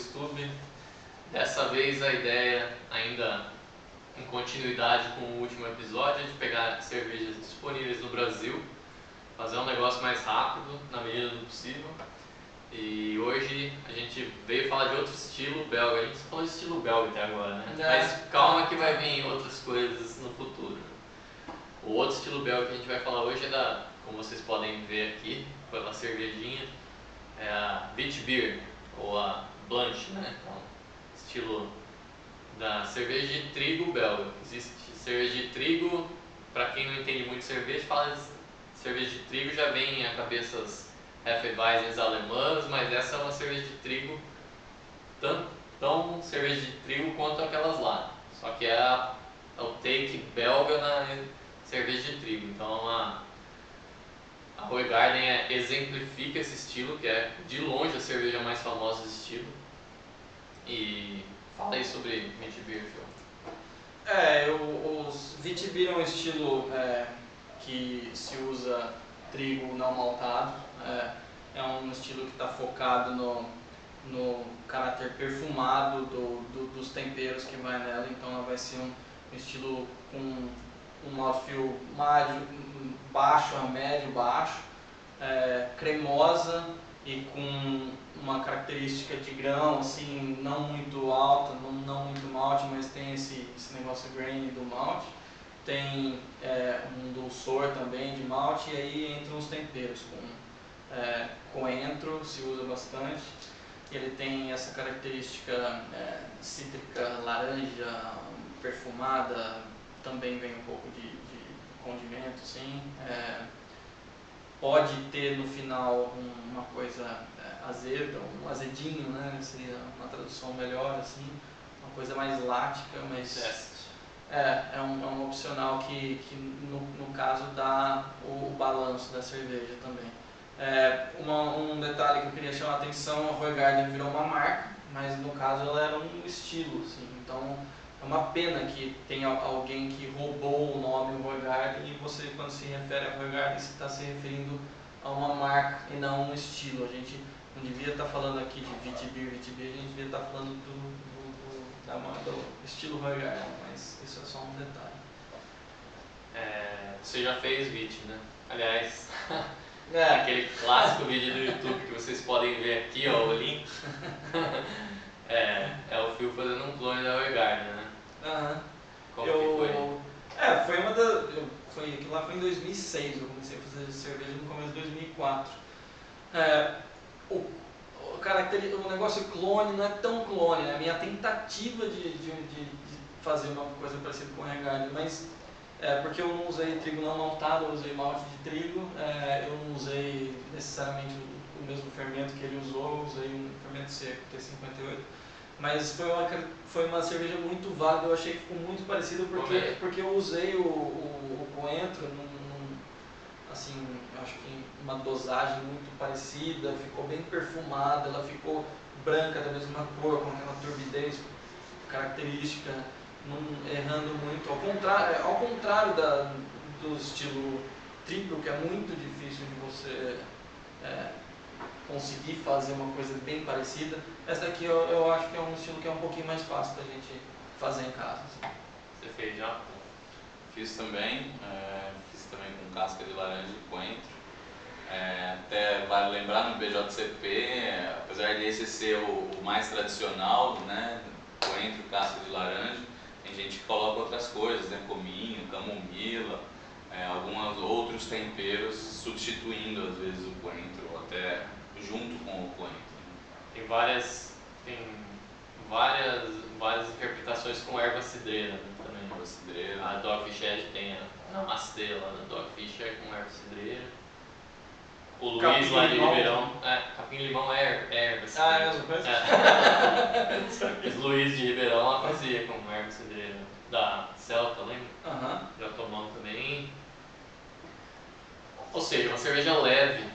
Stube. Dessa vez a ideia, ainda em continuidade com o último episódio, é de pegar cervejas disponíveis no Brasil, fazer um negócio mais rápido, na medida do possível. E hoje a gente veio falar de outro estilo belga. A gente só falou de estilo belga até agora, né? Mas calma que vai vir outras coisas no futuro. O outro estilo belga que a gente vai falar hoje é como vocês podem ver aqui, pela cervejinha, é a Witbier, ou a Blanche, né? Então, estilo da cerveja de trigo belga. Existe cerveja de trigo, para quem não entende muito cerveja, fala de cerveja de trigo, já vem à cabeça as Hefeweizens alemãs, mas essa é uma cerveja de trigo, tão cerveja de trigo quanto aquelas lá. Só que é o take belga na cerveja de trigo. Então a Hoegaarden exemplifica esse estilo, que é de longe a cerveja mais famosa desse estilo. E fala aí sobre Witbier, Phil. Os Witbier é um estilo que se usa trigo não maltado. É um estilo que está focado no caráter perfumado dos temperos que vai nela. Então ela vai ser um estilo com um mouthfeel baixo a médio baixo, cremosa e com uma característica de grão, assim, não muito alta, não muito malte, mas tem esse negócio grainy do malte. Tem um dulçor também de malte, e aí entram os temperos, com coentro se usa bastante. Ele tem essa característica cítrica, laranja, perfumada, também vem um pouco de condimento, assim. Pode ter no final uma coisa azeda, um azedinho, né? Seria uma tradução melhor, assim, uma coisa mais lática, mas é um opcional que no caso dá o balanço da cerveja também. Um detalhe que eu queria chamar a atenção: a Hoegaarden virou uma marca, mas no caso ela era um estilo, assim. Então é uma pena que tenha alguém que roubou o nome Hoegaarden, e você, quando se refere a Hoegaarden, você está se referindo a uma marca e não a um estilo. A gente não devia estar falando aqui de Witbier, a gente devia estar falando do estilo Hoegaarden, mas isso é só um detalhe. Você já fez Wit, né? Aliás, aquele clássico vídeo do YouTube que vocês podem ver aqui, ó, o link. É o Phil fazendo um clone da Hoegaarden, né? Como que foi? Aquilo lá foi em 2006, eu comecei a fazer cerveja no começo de 2004. O negócio clone não é tão clone, né? A minha tentativa de fazer uma coisa parecida com o Hoegaarden, mas porque eu não usei trigo não maltado, eu usei malte de trigo, eu não usei necessariamente o mesmo fermento que ele usou, eu usei um fermento seco, T58. Mas foi uma cerveja muito válida, eu achei que ficou muito parecido porque eu usei o coentro assim, acho que uma dosagem muito parecida, ficou bem perfumada, ela ficou branca da mesma cor, com aquela turbidez característica, não errando muito, ao contrário do estilo triplo, que é muito difícil de você conseguir fazer uma coisa bem parecida. Essa daqui eu acho que é um estilo que é um pouquinho mais fácil da gente fazer em casa. Assim. Você fez já? Fiz também com casca de laranja e coentro. Até vale lembrar, no BJCP, apesar de esse ser o mais tradicional, né, coentro, casca de laranja, tem gente que coloca outras coisas, né, cominho, camomila, alguns outros temperos, substituindo às vezes o coentro, ou até junto com o coentro. Tem várias interpretações com erva cidreira, né, também. Erva cidreira. A Dogfish Head tem a Namastê lá da Dogfish Head com erva cidreira. O Luiz lá de Ribeirão. Capim-limão é erva cidreira. É a mesma coisa? O Luiz de Ribeirão ela fazia com erva cidreira. Da Celta, lembra? Já tomamos também. Ou seja, uma cerveja leve,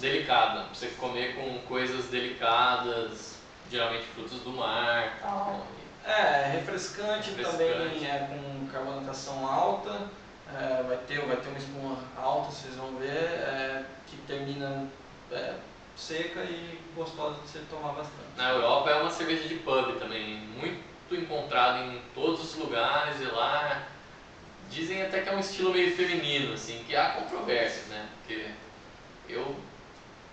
delicada, pra você comer com coisas delicadas, geralmente frutos do mar, tal. Refrescante também, com carbonatação alta, vai ter uma espuma alta, vocês vão ver, que termina seca e gostosa de você tomar bastante. Na Europa é uma cerveja de pub também, muito encontrada em todos os lugares e lá dizem até que é um estilo meio feminino, assim, que há controvérsias, né? Porque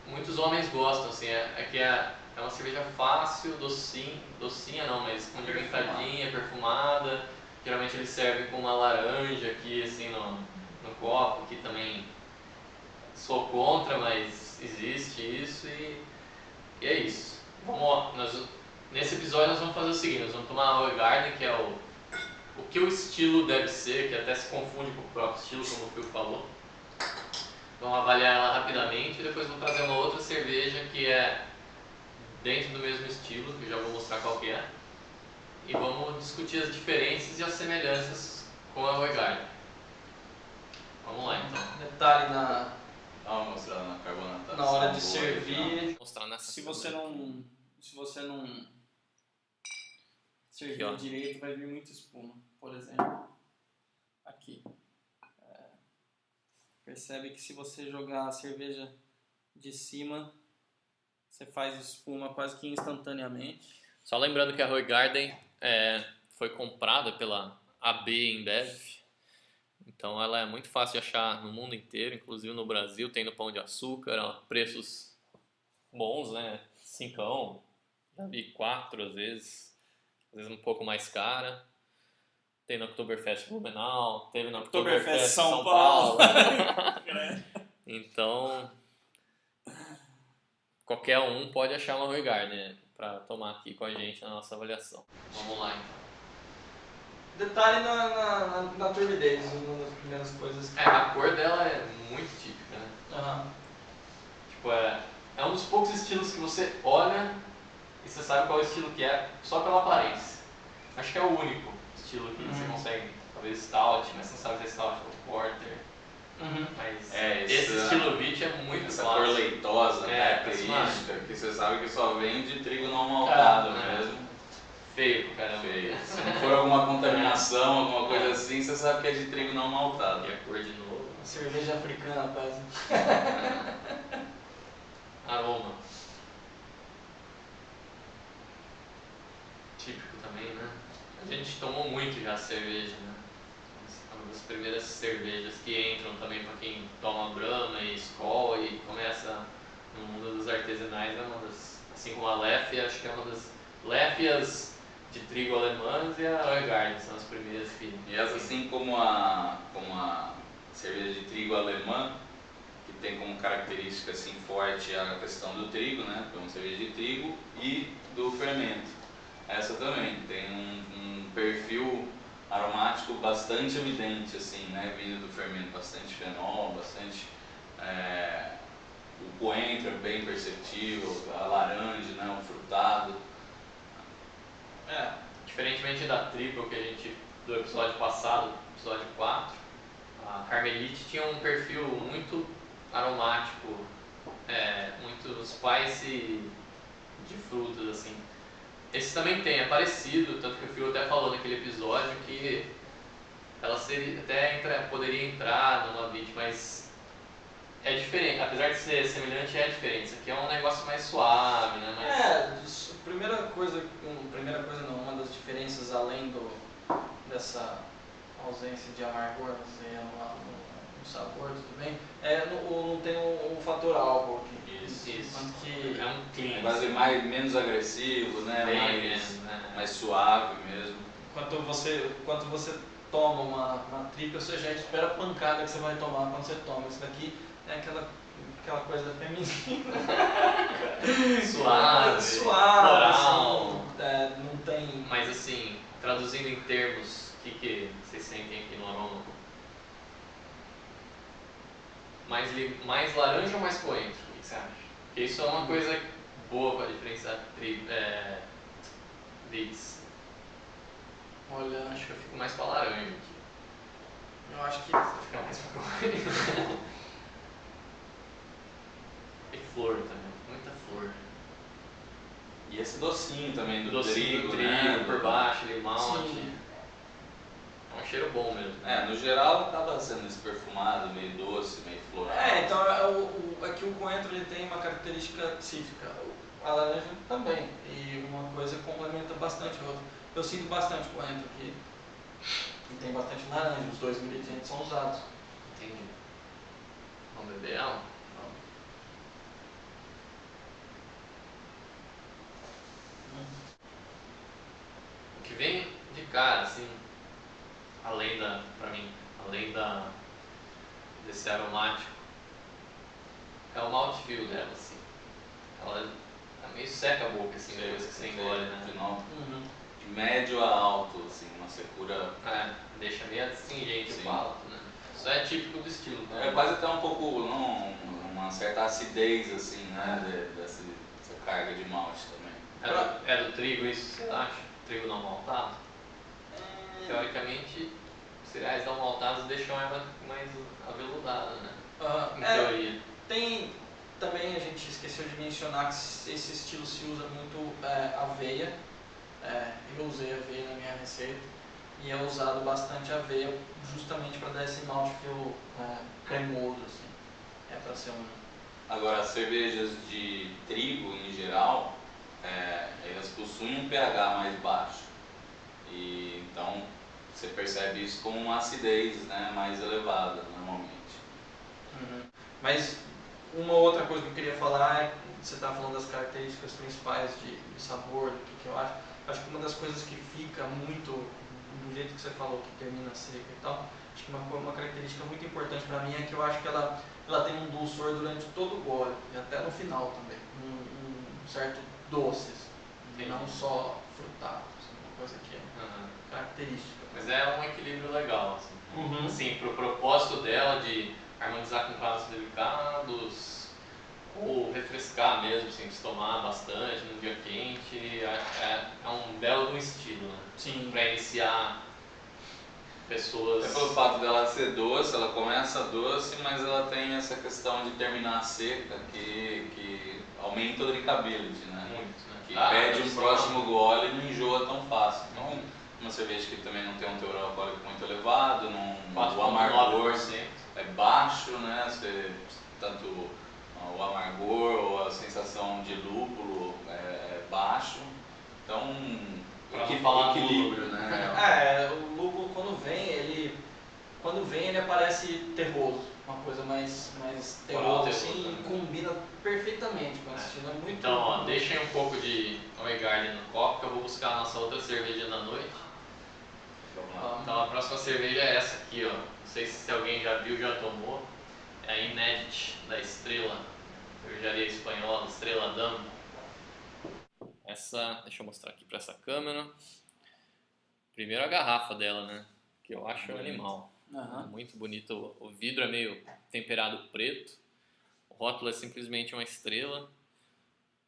muitos homens gostam, assim, é uma cerveja fácil, docinha não, mas condimentadinha, perfumada. Geralmente eles servem com uma laranja aqui, assim, no copo, que também sou contra, mas existe isso e é isso. Nesse episódio nós vamos fazer o seguinte, nós vamos tomar a Hoegaarden, Garden, que é o que o estilo deve ser, que até se confunde com o próprio estilo, como o Phil falou. Vamos avaliar ela rapidamente e depois vou trazer uma outra cerveja que é dentro do mesmo estilo, que eu já vou mostrar qual que é. E vamos discutir as diferenças e as semelhanças com a Hoegaarden. Vamos lá então. Detalhe Dá uma mostrada na carbonatação. na hora de servir. Mostrar nessa Se você não servir Aqui, ó. direito, vai vir muita espuma, por exemplo. Aqui. Percebe que se você jogar a cerveja de cima, você faz espuma quase que instantaneamente. Só lembrando que a Hoegaarden foi comprada pela AB InBev, então ela é muito fácil de achar no mundo inteiro, inclusive no Brasil, tem no Pão de Açúcar, ó, preços bons, né? 5, já vi 4 às vezes um pouco mais cara. Tem no Oktoberfest Blumenau, teve no Oktoberfest São Paulo. Então, qualquer um pode achar uma Hoegaarden, né, para tomar aqui com a gente na nossa avaliação. Vamos lá então. Detalhe na turbidez, uma das primeiras coisas. A cor dela é muito típica, né? Uhum. Tipo, é um dos poucos estilos que você olha e você sabe qual estilo que é só pela aparência. Acho que é o único estilo que você consegue, talvez stout, mas você não sabe se é stout ou porter. Mas esse estilo Vit é muito essa clássico. cor leitosa, característica, que você sabe que só vem de trigo não maltado mesmo. Feio pro caramba. Feio. Se não for alguma contaminação, alguma coisa assim, você sabe que é de trigo não maltado. E a cor de novo. Cerveja africana, quase. Aroma. Típico também, né? A gente tomou muito já cerveja, né? É uma das primeiras cervejas que entram também para quem toma Brahma e Skol e começa no mundo dos artesanais, é uma das, assim como a Leffe, acho que é uma das Leffias de trigo alemãs e a Hoegaarden são as primeiras que... E essa, assim como a cerveja de trigo alemã, que tem como característica assim forte a questão do trigo, né? Então, cerveja de trigo e do fermento. Essa também tem um perfil aromático bastante evidente, assim, né? Vindo do fermento, bastante fenol, bastante o coentro é bem perceptível, a laranja, né? O frutado. Diferentemente da triple que a gente, do episódio passado, episódio 4, a Carmelite tinha um perfil muito aromático, muito spicy de frutas, assim. Esse também tem, é parecido, tanto que o Phil até falou naquele episódio que ela poderia entrar numa Vit, mas é diferente, apesar de ser semelhante, é diferente. Isso aqui é um negócio mais suave, né? Primeira coisa não, uma das diferenças além dessa ausência de amargor, não sei, no sabor, tudo bem, não tem o fator álcool aqui. Isso. Que É um clean. Quase menos agressivo, né? Mais suave mesmo. Quando você toma uma tripa, você já espera a pancada que você vai tomar quando você toma. Isso daqui é aquela coisa feminina. Suave, floral. Assim, não tem... Mas assim, traduzindo em termos, o que vocês sentem aqui no aroma? Mais laranja ou mais coentro? O que você acha? Porque isso é uma coisa boa para diferenciar Vits. Olha, acho que eu fico mais com a laranja aqui. Eu acho que... Você fica mais com a coentro. E flor também, muita flor. E esse docinho também do docinho trigo, do trigo, né? por baixo, ele malte. Sim. É um cheiro bom mesmo. No geral acaba sendo esse perfumado, meio doce, meio floral. Então é que o coentro ele tem uma característica cítrica, a laranja também, e uma coisa complementa bastante a outra. Eu sinto bastante coentro aqui, e tem bastante laranja, os dois ingredientes são usados. Entendi. Vamos beber água? O que vem de cara, assim, além desse aromático, é o mouthfeel dela, assim. Ela meio seca a boca, assim, depois que você engole, né? De médio a alto, assim, uma secura. Deixa meio astringente o palato, né? Isso é típico do estilo, né? É quase até um pouco, uma certa acidez, assim, né? Dessa carga de malte também. É do trigo isso, você acha? Trigo não maltado? Teoricamente, cereais não maltados deixam ela mais aveludada, né? Em teoria. Tem também, a gente esqueceu de mencionar que esse estilo se usa muito aveia. Eu usei aveia na minha receita e é usado bastante aveia justamente para dar esse mouthfeel cremoso, assim. É para ser Agora, as cervejas de trigo em geral, elas possuem um pH mais baixo. E então você percebe isso como uma acidez, né, mais elevada normalmente. Mas uma outra coisa que eu queria falar é, você estava falando das características principais de sabor, do que eu acho. Acho que uma das coisas que fica muito do jeito que você falou, que termina seca e tal, acho que uma característica muito importante para mim é que eu acho que ela tem um dulçor durante todo o gole e até no final também, um certo doce, assim, não só frutado, assim, uma coisa que é característica. Mas é um equilíbrio legal, assim. Assim, pro propósito dela de harmonizar com pratos delicados ou refrescar mesmo, assim, se tomar bastante num dia quente, é um belo estilo, né? Sim. Para iniciar pessoas... É pelo fato dela ser doce, ela começa doce, mas ela tem essa questão de terminar seca que aumenta o drinkability, né? Muito, né? Que pede um próximo gole e não enjoa tão fácil. Então, uma cerveja que também não tem um teor alcoólico muito elevado, o amargor é baixo, né? Tanto o amargor ou a sensação de lúpulo é baixo. Então, equilíbrio, né? O lúpulo quando vem ele aparece terroso, uma coisa mais terrosa assim, e combina perfeitamente com esse estilo. É muito então, ó, deixem um pouco de Oi Garden no copo que eu vou buscar a nossa outra cerveja da noite. Então a próxima cerveja é essa aqui, ó. Não sei se alguém já viu, já tomou. É a Inédit da Estrela, cervejaria espanhola, Estrela Damm. Essa, deixa eu mostrar aqui para essa câmera. Primeiro a garrafa dela, né? Que eu acho animal. Muito bonito. O vidro é meio temperado preto. O rótulo é simplesmente uma estrela.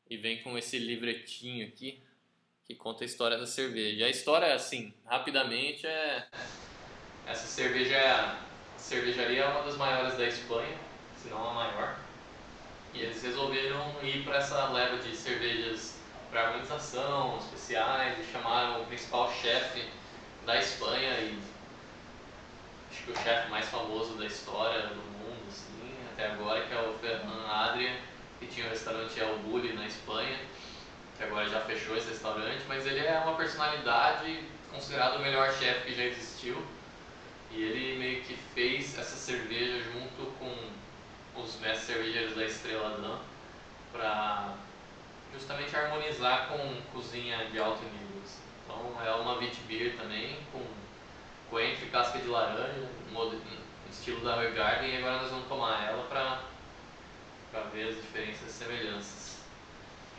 E vem com esse livretinho aqui que conta a história da cerveja. A história, assim, rapidamente essa cervejaria é uma das maiores da Espanha, se não a maior. E eles resolveram ir para essa leva de cervejas para harmonização, especiais, e chamaram o principal chefe da Espanha e acho que o chefe mais famoso da história do mundo, assim, até agora, que é o Ferran Adrià, que tinha o restaurante El Bulli na Espanha, que agora já fechou esse restaurante, mas ele é uma personalidade considerado o melhor chefe que já existiu. E ele meio que fez essa cerveja junto com os mestres cervejeiros da Estrela Damm para justamente harmonizar com cozinha de alto nível. Então é uma wheat beer também, com coentro e casca de laranja, no estilo da Oi Garden, e agora nós vamos tomar ela para ver as diferenças e semelhanças.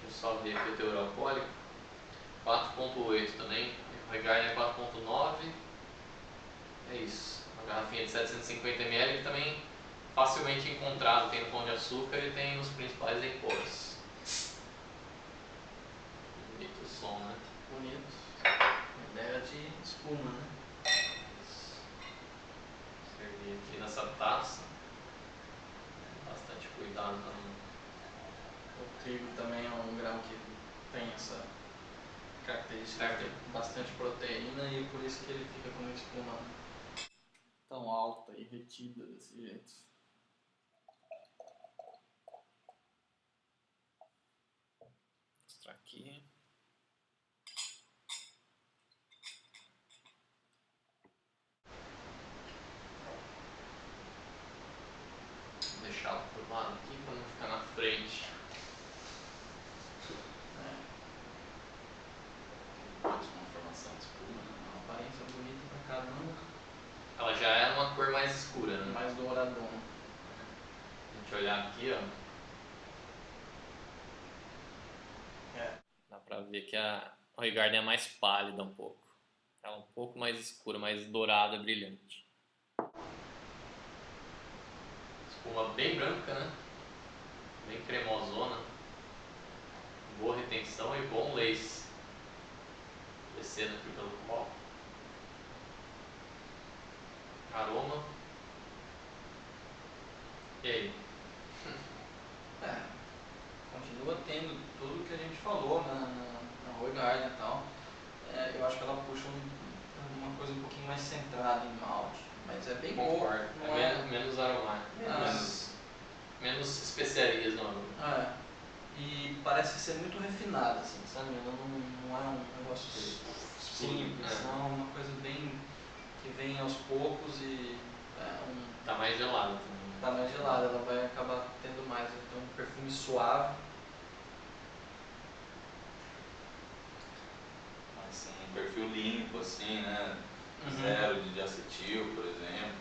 Deixa eu só ver aqui o teor alcoólico. 4.8 também, Oi Garden é 4.9. É isso, uma garrafinha de 750 ml que também facilmente encontrado, tem no Pão de Açúcar e tem nos principais empórios. Bonito o som, né? Bonito. Ideia de espuma, né? Servir aqui nessa taça. Bastante cuidado para não... O trigo também é um grão que tem essa característica de ter bastante proteína e por isso que ele fica com uma espuma tão alta e retida desse jeito. mostrar aqui. Vou deixar pro lado aqui para não ficar na frente. Mais uma formação de espuma, né? Uma aparência bonita pra caramba, Ela já é uma cor mais escura, né? mais douradona. A gente olhar aqui, ó. Dá pra ver que a Hoegaarden é mais pálida um pouco. Ela é um pouco mais escura, mais dourada, brilhante. Espuma bem branca, né? Bem cremosona. Boa retenção e bom lace. Descendo aqui pelo copo. Aroma. E aí? Continua tendo tudo que a gente falou na Hoegaarden e tal. Eu acho que ela puxa uma coisa um pouquinho mais centrada em malte, mas é bem pouco. Concordo. Não Menos aromático. Menos especiarias no aroma. E parece ser muito refinada, assim, sabe? Ela não é um negócio simples, não, é uma coisa bem que vem aos poucos e Tá mais gelada também. tá mais gelada, ela vai acabar tendo mais, então um perfume suave. Assim, um perfil limpo, assim, né? Uhum. Zero de acetil, por exemplo.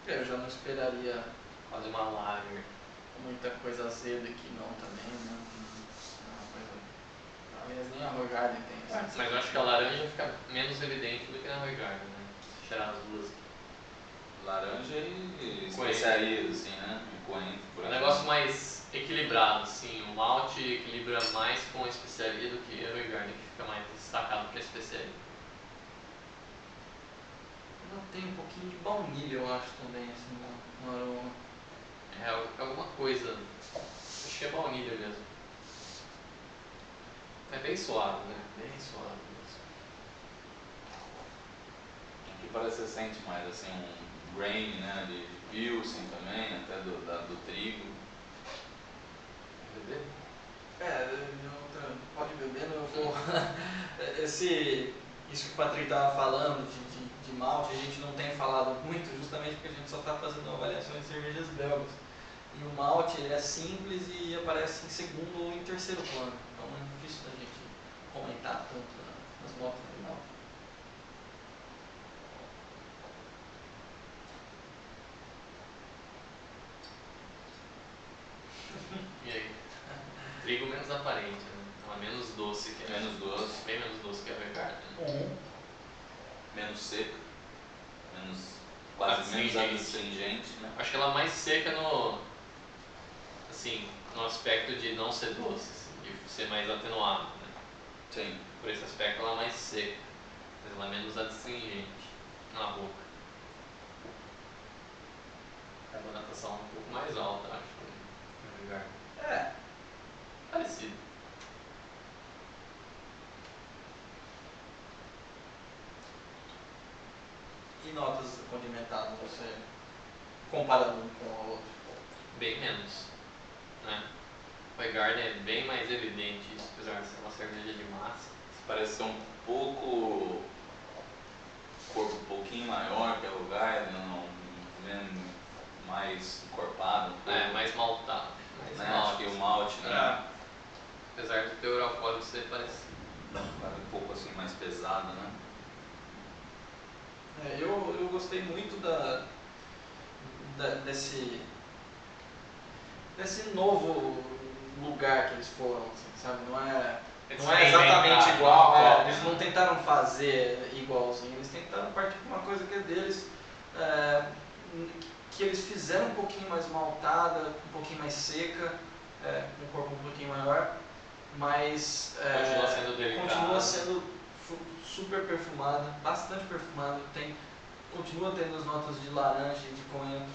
Eu já não esperaria Quase uma lager. muita coisa azeda aqui não também, né? É uma coisa... Aliás, nem a Hoegaarden tem isso. Mas eu acho que a laranja fica menos evidente do que na Hoegaarden, né? Se tirar as duas aqui. Laranja e especiarias, assim, né? Um coentro, por É um exemplo. negócio mais equilibrado, assim. O malte equilibra mais com a especiaria do que a Hoegaarden, que fica mais destacado que a especiaria. Ela tem um pouquinho de baunilha, eu acho, também, assim, no aroma. É alguma coisa. Acho que é baunilha mesmo. É bem suave, né? Bem suave mesmo. Aqui parece que você sente mais, assim, um grain, né? De pilsen também, até do trigo. Quer beber? Pode beber, eu vou... Isso que o Patrick estava falando de malte, a gente não tem falado muito, justamente porque a gente só está fazendo uma avaliação de cervejas belgas. E o malte ele é simples e aparece em segundo ou em terceiro plano, então é difícil da gente comentar tanto nas notas do malte. E aí? Trigo menos aparente, né? Ela é menos doce que a Menos doce. Bem menos doce que a Hoegaarden. Menos seca. Quase menos adstringente, né? Acho que ela é mais seca no aspecto de não ser doce, assim, de ser mais atenuado, né? Sim. Por esse aspecto ela é mais seca, mas ela é menos adstringente na boca. A carbonatação é um pouco mais alta, acho, que a Hoegaarden. Parecido. E notas condimentadas, você comparando um com a outra? Bem menos, né? O Hoegaarden é bem mais evidente isso, apesar de ser uma cerveja de massa. Parece ser um pouco... corpo um pouquinho maior que a Hoegaarden, mais encorpado. Mais maltado. Acho que o malte, né? Apesar do teor alcoólico ser parecido. Um pouco assim mais pesado, né? Eu gostei muito desse novo lugar que eles foram, assim, sabe? Não é exatamente igual, eles não tentaram fazer igualzinho, eles tentaram partir de uma coisa que é deles, que eles fizeram um pouquinho mais maltada, um pouquinho mais seca, com um corpo um pouquinho maior, mas continua sendo delicada. Continua sendo super perfumada, bastante perfumada, continua tendo as notas de laranja e de coentro.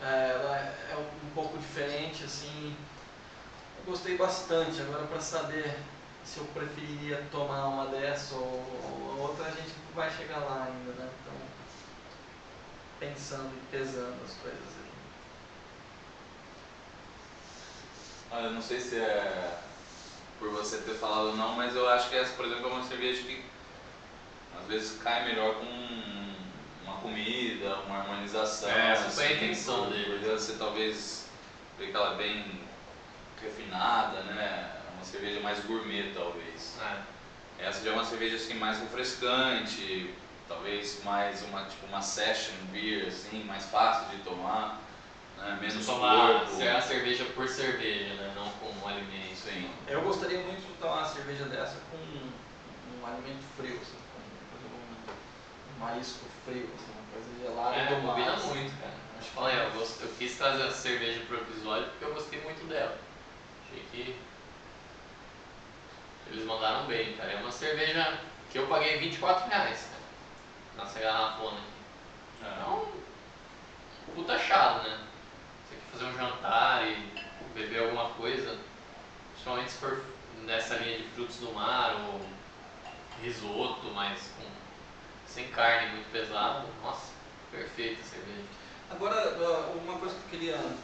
Ela é um pouco diferente, assim. Eu gostei bastante. Agora, para saber se eu preferiria tomar uma dessa ou outra, a gente vai chegar lá ainda, né? Então, pensando e pesando as coisas aqui. Olha, eu não sei se é por você ter falado não, mas eu acho que essa, por exemplo, é uma cerveja que às vezes cai melhor com uma comida, uma harmonização. Essa foi a intenção dele. Porque você talvez vê que ela é bem refinada, né? Uma cerveja mais gourmet, talvez. Essa já é uma cerveja assim, mais refrescante, talvez mais uma session beer, assim, mais fácil de tomar, né? Menos tomar corpo. a cerveja por cerveja, né? Não com um alimento. Sim. Eu gostaria muito de tomar uma cerveja dessa com um alimento frio, assim, com um marisco frio, assim, uma coisa gelada do mar. Combina muito, cara. Acho que falei, eu quis trazer a cerveja pro episódio porque eu gostei muito dela. Achei que eles mandaram bem, cara. É uma cerveja que eu paguei R$24, cara, nessa garrafona aqui. Então, puta achado, né? Você quer fazer um jantar e beber alguma coisa, principalmente se for nessa linha de frutos do mar ou risoto, mas sem carne muito pesado. Nossa, perfeita a cerveja. Agora, uma coisa que eu queria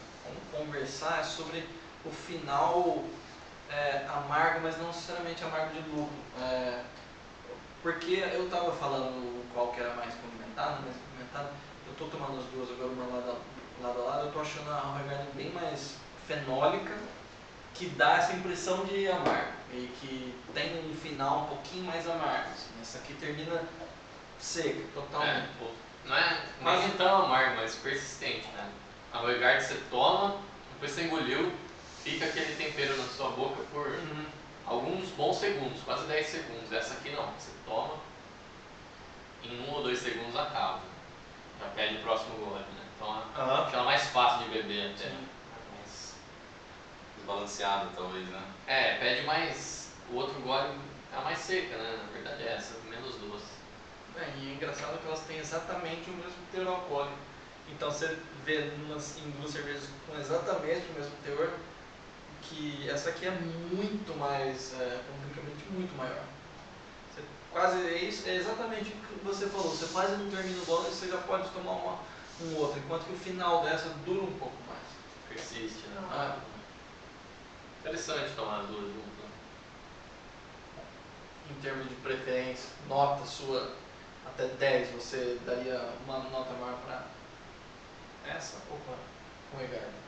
conversar é sobre o final amargo, mas não necessariamente amargo de lúpulo. Porque eu estava falando qual que era mais condimentada, eu estou tomando as duas agora, uma lado a lado, eu estou achando a Hoegaarden bem mais fenólica, que dá essa impressão de amargo, e que tem um final um pouquinho mais amargo. Assim. Essa aqui termina seca, totalmente. Não é nem tão amargo, mas persistente, né? A Hoegaarden você toma, depois você engoliu, fica aquele tempero na sua boca por alguns bons segundos, quase 10 segundos. Essa aqui não, você toma, em 1 ou 2 segundos acaba. Já pede o próximo gole, né? Então acho ela mais fácil de beber até. Mais desbalanceada talvez, né? Pede mais. O outro gole é a mais seca, né? Na verdade é essa, menos doce. E é engraçado que elas têm exatamente o mesmo teor alcoólico. Então você vê em duas cervejas com exatamente o mesmo teor, que essa aqui é muito mais, tecnicamente muito maior. É exatamente o que você falou, você faz um termino bom e você já pode tomar um outro, enquanto que o final dessa dura um pouco mais. Persiste, né? Interessante tomar as duas juntas. Em termos de preferência, nota sua até 10, você daria uma nota maior para essa ou para o Hoegaarden?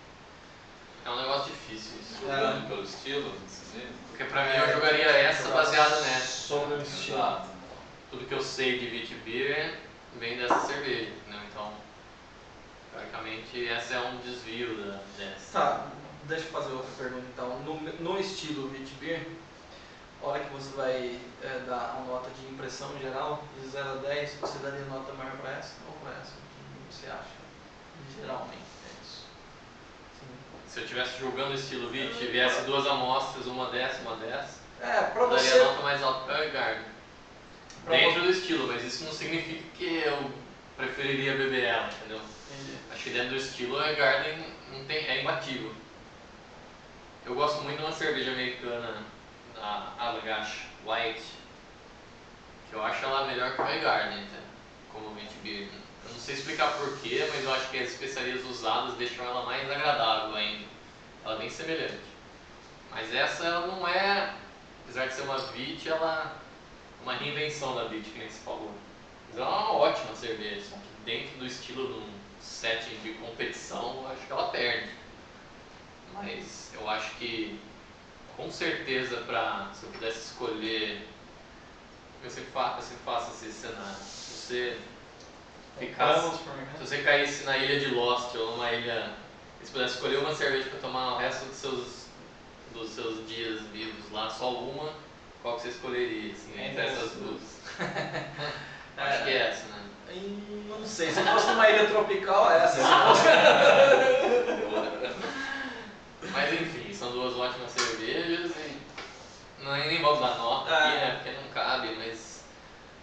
É um negócio difícil isso. Jogando pelo estilo, porque pra mim eu jogaria essa baseada nessa. Sobre o estilo. Exato. Tudo que eu sei de Witbier vem dessa cerveja, né? Então, teoricamente, essa é um desvio dessa. Tá, deixa eu fazer outra pergunta então. No estilo Witbier, a hora que você vai dar a nota de impressão geral, de 0 a 10, você daria nota maior para essa ou para essa? O que você acha? Geralmente é isso. Se eu estivesse jogando estilo Wit e viesse duas amostras, uma dessa, uma dessa, pra eu você... daria a nota mais alta para o Hoegaarden. Dentro do estilo, mas isso não significa que eu preferiria beber ela, entendeu? Entendi. Acho que dentro do estilo o Hoegaarden é imbatível. Eu gosto muito de uma cerveja americana, a Allagash White, que eu acho ela melhor que o Hoegaarden, como Witbier. Eu não sei explicar porquê, mas eu acho que as especiarias usadas deixam ela mais agradável ainda. Ela é bem semelhante. Mas essa ela não é, apesar de ser uma Wit, ela é uma reinvenção da Wit, que nem se falou. Mas ela é uma ótima cerveja, só que dentro do estilo de um setting de competição, eu acho que ela perde. Mas eu acho que, com certeza, se eu pudesse escolher, eu sempre faço esse cenário. Se você caísse na ilha de Lost ou numa ilha, se você pudesse escolher uma cerveja para tomar o resto dos seus dias vivos lá, só uma, qual que você escolheria, assim, entre essas duas? Acho que é essa, né? Não sei, se fosse numa ilha tropical, é essa. Mas enfim, são duas ótimas cervejas e nem vamos dar nota aqui, né? Porque não cabe, mas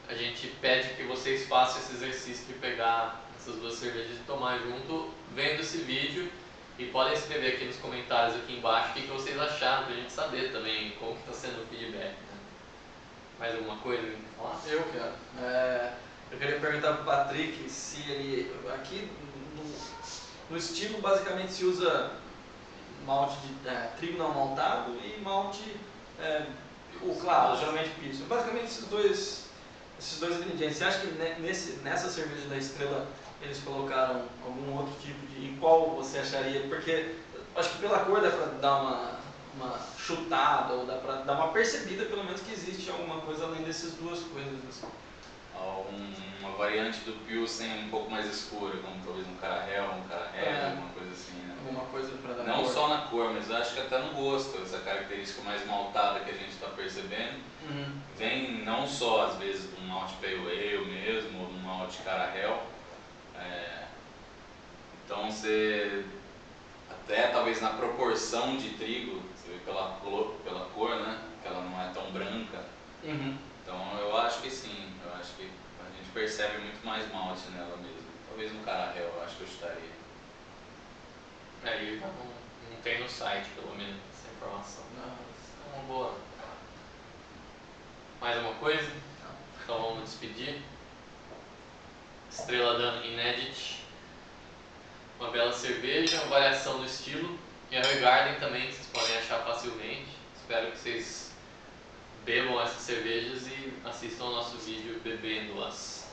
a gente pede que vocês façam esse exercício de pegar essas duas cervejas e tomar junto, vendo esse vídeo, e podem escrever aqui nos comentários aqui embaixo o que vocês acharam, pra gente saber também como que está sendo o feedback, né? Mais alguma coisa pra falar? Eu quero. Eu queria perguntar para o Patrick se ele, aqui no estilo basicamente se usa malte de trigo não maltado e malte claro, geralmente pilsen. Basicamente esses dois ingredientes. Você acha que nessa cerveja da Estrela eles colocaram algum outro tipo de... E qual você acharia? Porque acho que pela cor dá pra dar uma chutada, ou dá pra dar uma percebida pelo menos que existe alguma coisa além dessas duas coisas. Assim. Uma variante do Pilsen um pouco mais escura, como talvez um Carahel, alguma coisa assim, né? Alguma coisa pra dar Não cor. só na cor, mas acho que até no gosto, essa característica mais maltada que a gente está percebendo, vem não só às vezes de um malte Pale Ale mesmo, ou de um malte Carahel. Então você, até talvez na proporção de trigo, você vê pela cor, né? Que ela não é tão branca. Então eu acho que sim, eu acho que a gente percebe muito mais malte nela mesmo. Talvez no Carahel, eu acho que eu estaria. Aí não tem no site, pelo menos, essa informação. Não, é uma boa. Mais uma coisa? Não. Então vamos despedir. Estrela Damm Inédit. Uma bela cerveja, uma variação do estilo. E a Regarden também, vocês podem achar facilmente. Espero que vocês bebam essas cervejas e assistam ao nosso vídeo bebendo-as.